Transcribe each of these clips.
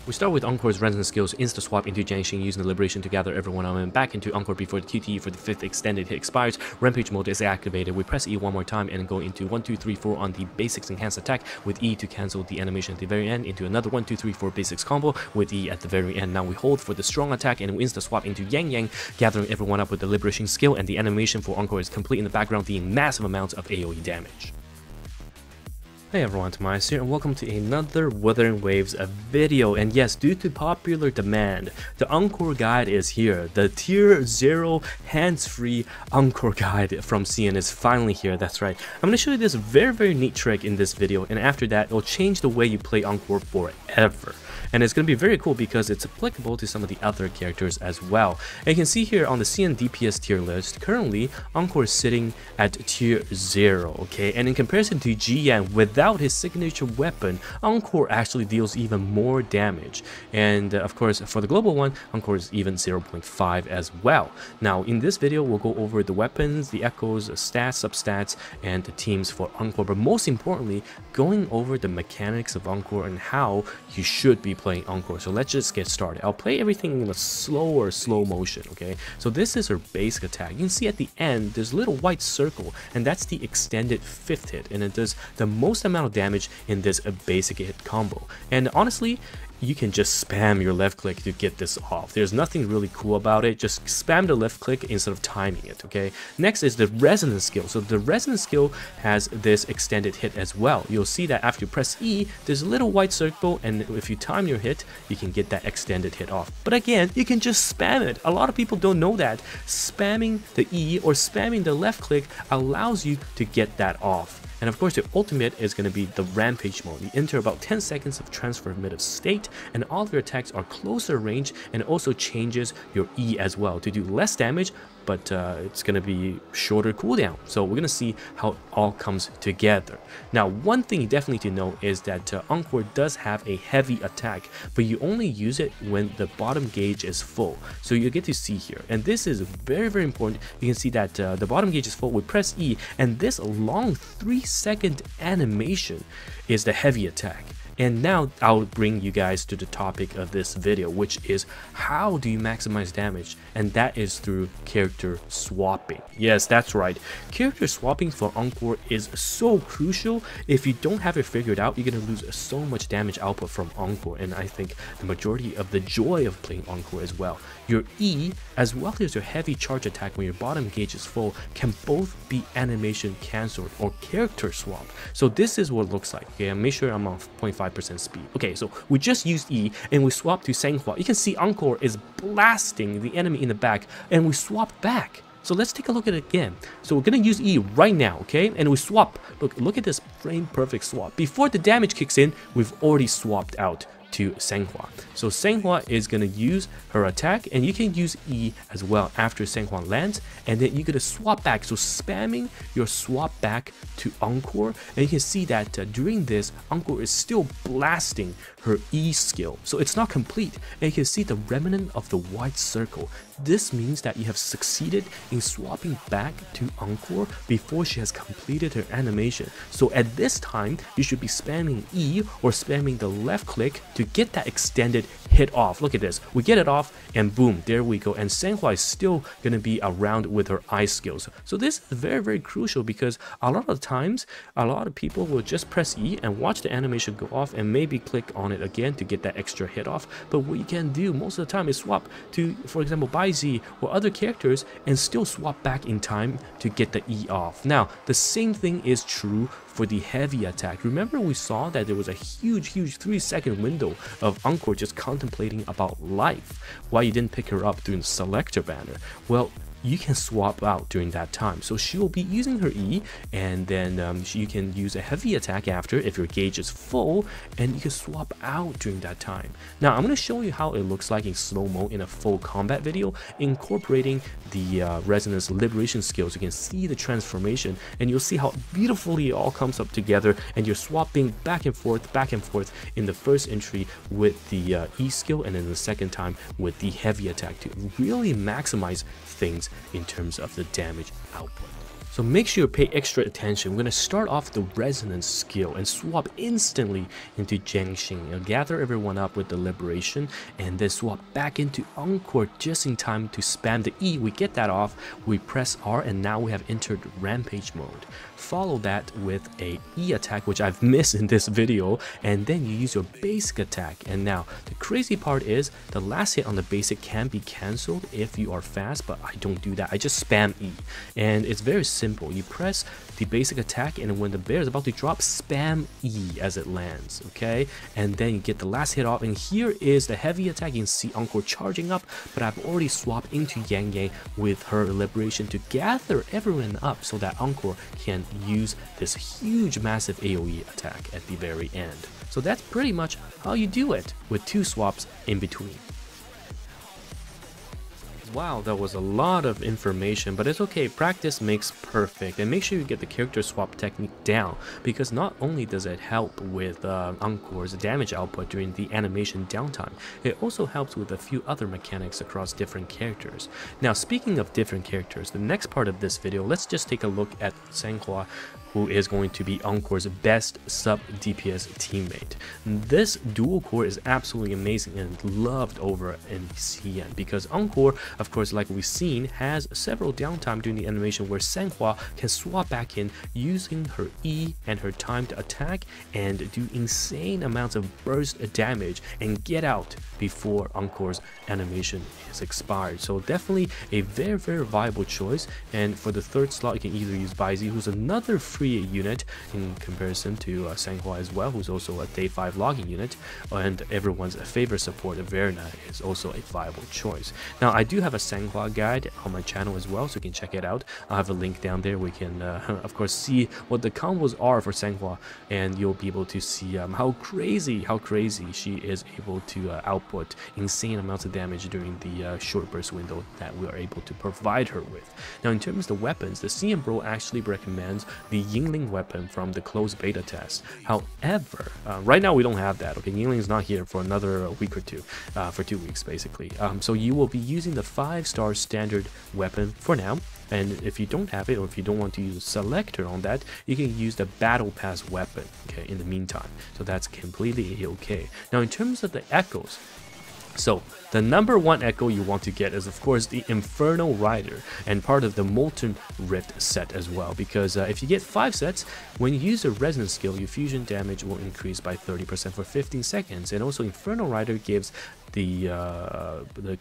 We start with Encore's resonance skills, insta swap into Jiangxing using the liberation to gather everyone on and back into Encore before the QTE for the 5th extended hit expires. Rampage mode is activated. We press E one more time and go into 1, 2, 3, 4 on the basics enhanced attack with E to cancel the animation at the very end, into another 1, 2, 3, 4 basics combo with E at the very end. Now we hold for the strong attack and we insta swap into Yang Yang, gathering everyone up with the liberation skill, and the animation for Encore is complete in the background, dealing massive amounts of AoE damage. Hey everyone, TimaeuSS here and welcome to another Wuthering Waves video. And yes, due to popular demand, the Encore guide is here. The tier 0 hands-free Encore guide from CN is finally here. That's right. I'm going to show you this very neat trick in this video, and after that it'll change the way you play Encore forever. And it's going to be very cool because it's applicable to some of the other characters as well. And you can see here on the CN DPS tier list, currently Encore is sitting at tier 0, okay? And in comparison to Jiyan, without his signature weapon, Encore actually deals even more damage. And of course, for the global one, Encore is even 0.5 as well. Now, in this video, we'll go over the weapons, the echoes, stats, substats, and the teams for Encore. But most importantly, going over the mechanics of Encore and how you should be playing Encore. So let's just get started. I'll play everything in a slow motion, okay? So this is her basic attack. You can see at the end, there's a little white circle, and that's the extended 5th hit, and it does the most amount of damage in this basic hit combo. And honestly, you can just spam your left click to get this off. There's nothing really cool about it. Just spam the left click instead of timing it, okay? Next is the resonance skill. So the resonance skill has this extended hit as well. You'll see that after you press E, there's a little white circle, and if you time your hit, you can get that extended hit off. But again, you can just spam it. A lot of people don't know that. Spamming the E or spamming the left click allows you to get that off. And of course, the ultimate is going to be the Rampage mode. You enter about 10 seconds of transformative state, and all of your attacks are closer range, and it also changes your E as well to do less damage, but it's going to be shorter cooldown. So we're going to see how it all comes together. Now, one thing you definitely need to know is that Encore does have a heavy attack, but you only use it when the bottom gauge is full. So you get to see here, and this is very important. You can see that the bottom gauge is full. We press E, and this long 3-second animation is the heavy attack. And now I'll bring you guys to the topic of this video, which is how do you maximize damage? And that is through character swapping. Yes, that's right. Character swapping for Encore is so crucial. If you don't have it figured out, you're going to lose so much damage output from Encore. And I think the majority of the joy of playing Encore as well. Your E, as well as your heavy charge attack when your bottom gauge is full, can both be animation cancelled or character swap. So this is what it looks like. Okay, and make sure I'm on 0.5% speed. Okay, so we just used E and we swapped to Sanghua. You can see Encore is blasting the enemy in the back, and we swap back. So let's take a look at it again. So we're going to use E right now, okay? And we swap. Look at this frame perfect swap. Before the damage kicks in, we've already swapped out to Sanghua. So Sanghua is going to use her attack, and you can use E as well after Sanghua lands, and then you're going to swap back. So spamming your swap back to Encore, and you can see that during this, Encore is still blasting her E skill. So it's not complete, and you can see the remnant of the white circle. This means that you have succeeded in swapping back to Encore before she has completed her animation. So at this time, you should be spamming E or spamming the left click to get that extended hit off. Look at this. We get it off, and boom, there we go. And Sanghua is still going to be around with her ice skills. So this is very crucial, because a lot of times, a lot of people will just press E and watch the animation go off and maybe click on it again to get that extra hit off. But what you can do most of the time is swap to, for example, Baizi or other characters, and still swap back in time to get the E off. Now, the same thing is true for the heavy attack. Remember, we saw that there was a huge 3-second window of Encore just contemplating about life, why you didn't pick her up during the selector banner. Well, you can swap out during that time. So she will be using her E, and then you can use a heavy attack after if your gauge is full, and you can swap out during that time. Now I'm going to show you how it looks like in slow-mo in a full combat video, incorporating the resonance liberation skills. You can see the transformation, and you'll see how beautifully it all comes up together, and you're swapping back and forth in the first entry with the E skill, and then the second time with the heavy attack to really maximize things in terms of the damage output. So make sure you pay extra attention. We're going to start off the resonance skill and swap instantly into Jiangxing. Gather everyone up with the liberation and then swap back into Encore just in time to spam the E. We get that off, we press R, and now we have entered rampage mode. Follow that with a E attack, which I've missed in this video, and then you use your basic attack. And now the crazy part is the last hit on the basic can be cancelled if you are fast, but I don't do that. I just spam E, and it's very simple. You press the basic attack, and when the bear is about to drop, spam E as it lands, okay? And then you get the last hit off, and here is the heavy attack. You can see Encore charging up, but I've already swapped into Yang Yang with her liberation to gather everyone up so that Encore can use this huge massive AoE attack at the very end. So that's pretty much how you do it with 2 swaps in between. Wow, that was a lot of information, but it's okay. Practice makes perfect, and make sure you get the character swap technique down, because not only does it help with Encore's damage output during the animation downtime, it also helps with a few other mechanics across different characters. Now, speaking of different characters, the next part of this video, let's just take a look at Sanhua, who is going to be Encore's best sub DPS teammate. This dual core is absolutely amazing and loved over in CN, because Encore, of course, like we've seen, has several downtime during the animation where Sanhua can swap back in using her E and her time to attack and do insane amounts of burst damage and get out before Encore's animation is expired. So definitely a very, very viable choice. And for the third slot, you can either use Baizi, who's another free unit in comparison to Sanhua as well, who's also a day 5 logging unit, and everyone's favorite support, Verna, is also a viable choice. Now, I do have a Sanhua guide on my channel as well, so you can check it out. I'll have a link down there. We can of course see what the combos are for Sanhua, and you'll be able to see how crazy she is able to output insane amounts of damage during the short burst window that we are able to provide her with. Now, in terms of the weapons, the CM Bro actually recommends the Yingling weapon from the closed beta test. However, right now we don't have that. Okay, Yingling is not here for another week or two, for 2 weeks basically. So you will be using the 5-star standard weapon for now. And if you don't have it, or if you don't want to use a selector on that, you can use the battle pass weapon, okay, in the meantime. So that's completely okay. Now, in terms of the echoes, so the number 1 echo you want to get is, of course, the Infernal Rider, and part of the Molten Rift set as well, because if you get 5 sets, when you use a resonance skill, your fusion damage will increase by 30% for 15 seconds, and also Infernal Rider gives the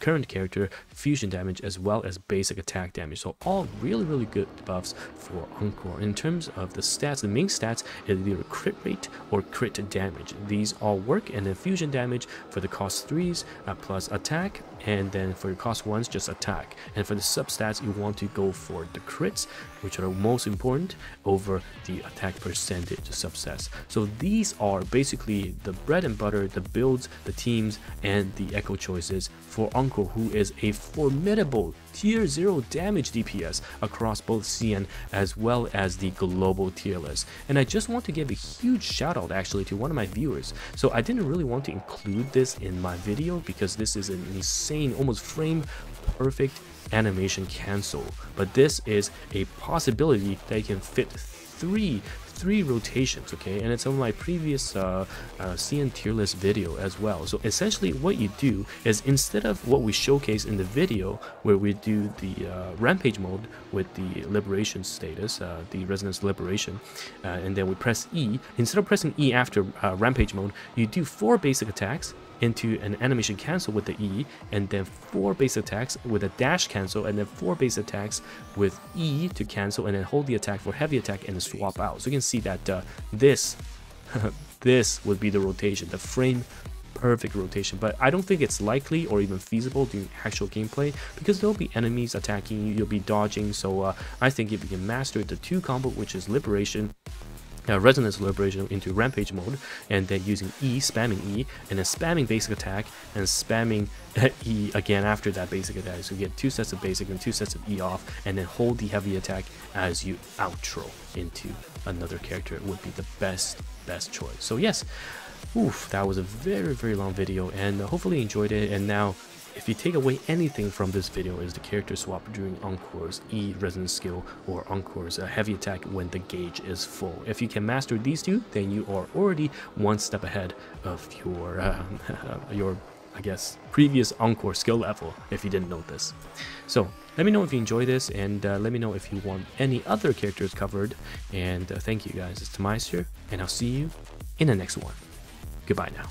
current character fusion damage as well as basic attack damage. So all really good buffs for Encore. In terms of the stats, the main stats is either crit rate or crit damage. These all work, and then fusion damage for the cost 3s plus attack, and then for your cost 1s just attack. And for the substats, you want to go for the crits, which are most important, over the attack percentage substats. So these are basically the bread and butter, the builds, the teams, and the echo choices for Encore, who is a formidable tier 0 damage DPS across both CN as well as the global tier list. And I just want to give a huge shout out actually to one of my viewers. So I didn't really want to include this in my video because this is an insane, almost frame perfect animation cancel, but this is a possibility that you can fit three rotations, okay, and it's on my previous CN tier list video as well. So essentially what you do is, instead of what we showcase in the video where we do the rampage mode with the liberation status, the resonance liberation, and then we press E, instead of pressing E after rampage mode, you do 4 basic attacks into an animation cancel with the E, and then 4 base attacks with a dash cancel, and then 4 base attacks with E to cancel, and then hold the attack for heavy attack and then swap out. So you can see that this this would be the rotation, the frame perfect rotation, but I don't think it's likely or even feasible during actual gameplay because there'll be enemies attacking you, you'll be dodging. So I think if you can master the 2 combo, which is liberation, resonance liberation into rampage mode, and then using E, spamming E, and then spamming basic attack and spamming E again after that basic attack, so you get 2 sets of basic and 2 sets of E off, and then hold the heavy attack as you outro into another character. It would be the best choice. So yes, oof, that was a very long video, and hopefully you enjoyed it. And now If you take away anything from this video is the character swap during Encore's E resonance skill or Encore's heavy attack when the gauge is full. If you can master these two, then you are already one step ahead of your I guess previous Encore skill level, if you didn't know this. So let me know if you enjoy this, and let me know if you want any other characters covered. And thank you guys. It's TimaeuSS here, and I'll see you in the next one. Goodbye now.